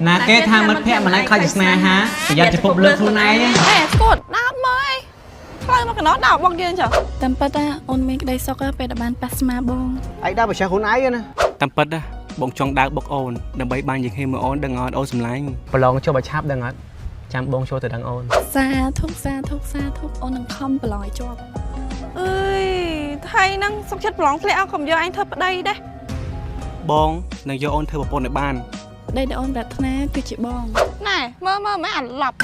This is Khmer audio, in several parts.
ណាគេថាមិត្តភក្តិមិនអាចខ្លាចស្នេហាប្រយ័ត្នចំពោះលើខ្លួនឯង ស្គូតដើរមើលខ្លាំងមកកណ្ដោដើរបងយើងចុះ តាមពិតអូនមានក្តីសុខពេលដែលបានប៉ះស្មាបង ឯងដើរប្រឆាំងខ្លួនឯងណា តាមពិតណាបងចង់ដើរបុកអូនដើម្បីបាននិយាយគ្នាមួយអូនដឹងអត់អូនសម្លាញ់ ប្រឡងចូលឲ្យឆាប់ដឹងអត់ចាំបងចូលទៅដឹងអូន សាធុអូននឹងខំប្រឡងឲ្យជាប់ អើយថៃហ្នឹងសុខចិត្តប្រឡងធ្លាក់អោកុំយកអញធ្វើប្តីដែរ បងនឹងយកអូនធ្វើប្រពន្ធឲ្យបាន ក្តីដែលអូនប្រាថ្នាគឺជាបង ណែមើលមិនអាឡប់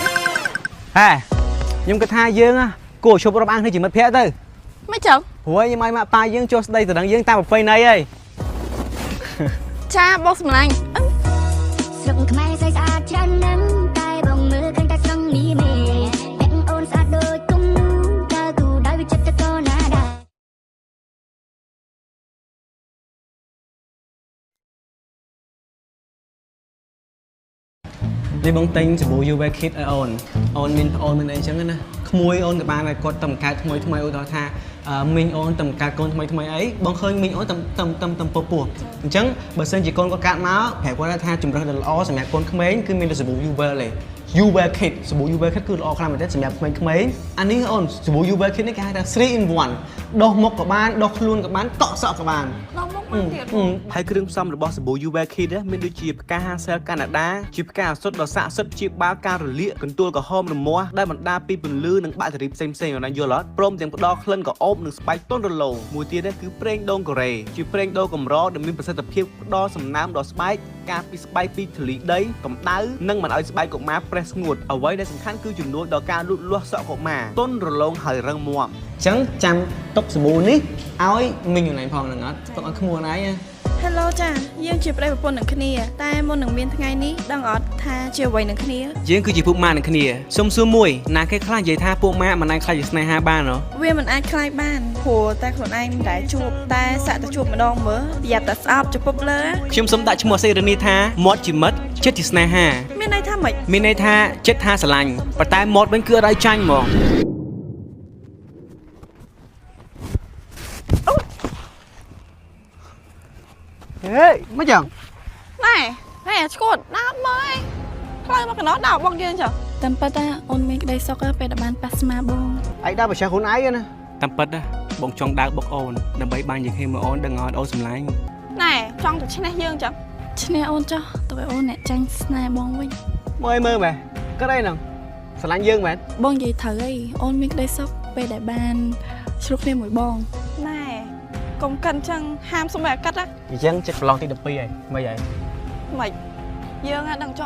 ហេខ្ញុំគិតថាយើងគួរជប់រាប់អានគ្នាជាមិត្តភក្តិទៅ មិនចឹង ព្រោះខ្ញុំឲ្យម៉ាក់ប៉ាយើងចូលស្ដីទៅដឹងយើងតាមប្រពៃណីហី ចាបងសម្លាញ់ ស្រុកខ្មែរស្អាតស្អាតច្រើនណាស់តែបងមើលឃើញតែស្រុងនេះមេអ្នកអូនស្អាតដូចគុំតើគូដៃវិចិត្រក៏ណាដែរ នេះបងទិញសាប៊ូ UV Kit ឲ្យអូនមានប្អូនមានអីចឹងណាក្មួយអូនក៏បានតែគាត់តំកើតថ្មីឧទាហរណ៍ថាមីងអូនតំកើតកូនថ្មីអីបងឃើញមីងអូនតំពោះអញ្ចឹងបើសិនជាកូនគាត់កាត់មកប្រាប់គាត់ថាជំរើសដ៏ល្អសម្រាប់កូនក្មេងគឺមានតែសាប៊ូ UV ទេ UV Kit សាប៊ូ UV Kit គឺល្អខ្លាំងមែនទែនសម្រាប់ក្មេងអានេះអូនសាប៊ូ UV Kit នេះគេហៅថា 3 in 1 ដោះមុខក៏បានដោះខ្លួនក៏បានកក់សក់ក៏បាន ដល់មុខមកទៀត ហើយគ្រឿងផ្សំរបស់សាប៊ូ UV Kit មានដូចជាផ្កាហាសែលកាណាដាជាផ្កាឱសថដ៏ស័ក្តិសិទ្ធិព្យាបាលការរលាកកន្ទួលក្រហមរមាស់ដែលបណ្ដាពីពន្លឺនិងបាក់តេរីផ្សេងៗណាយល់អត់ព្រមទាំងផ្ដល់ក្លិនក្រអូបនិងស្បែកទន់រលោងមួយទៀតគឺប្រេងដូងកូរ៉េជាប្រេងដូងកម្រដែលមានប្រសិទ្ធភាពផ្ដល់សំណើមដល់ស្បែកការពីស្បែកពីធូលីដីកម្ដៅនិងមិនឲ្យស្បែកកុមារប្រេះស្ងួតអ្វីដែលសំខាន់គឺជំនួយដល់ការលូតលាស់សក់កុមារទន់រលោងហើយរឹងមាំ អញ្ចឹងចាំទុកសាប៊ូនេះឲ្យមីងខ្លួនឯងផងហ្នឹងអត់ទុកឲ្យក្មួយខ្លួនឯងណា Hello ចាយើងជាប្តីប្រពន្ធនឹងគ្នាតែមុននឹងមានថ្ងៃនេះដឹងអត់ថាជាអ្វីនឹងគ្នា យើងគឺជាពួកម៉ាក់នឹងគ្នាសុំសួរមួយណាគេខ្លះនិយាយថាពួកម៉ាក់មិនអាចខ្លាចស្នេហាបានហ៎ វាមិនអាចខ្លាយបានព្រោះតែខ្លួនឯងមិនដែលជួបតែសាក់តែជួបម្ដងមើលប្រយ័ត្នតែស្អប់ចំពុកលើ ខ្ញុំសូមដាក់ឈ្មោះសេរីនីថាមាត់ជាមិត្តចិត្តជាស្នេហា មានន័យថាម៉េច មានន័យថាចិត្តថាស្រឡាញ់ប៉ុន្តែមាត់វិញគឺអត់ឲ្យចាញ់ហ្មង ហេមិនចឹង ណែស្គូតដើរមើលខ្លាំងមកកណ្ដោដើរបងយើងចុះ តាមពិតអូនមានក្តីសុខពេលដែលបានប៉ះស្មាបង ឯងដើរប្រឆាំងខ្លួនឯងណា តាមពិតណាបងចង់ដើរបុកអូនដើម្បីបាននិយាយគ្នាមួយអូនដឹងអត់អូនសម្លាញ់ ណែចង់ទៅឈ្នះយើងចឹង ឈ្នះអូនចោះទៅឲ្យអូនអ្នកចាញ់ស្នេហ៍បងវិញ មើលមែនគាត់អីហ្នឹងស្រឡាញ់យើងមែន បងនិយាយត្រូវអីអូនមានក្តីសុខពេលដែលបានឆ្លុះគ្នាមួយបង ណែកុំកិនចឹងហាមសុំឲ្យកាត់ណា អញ្ចឹងចិត្តប្រឡងទី12ហើយមិនហើយ ម៉េចយើងដឹងជាប់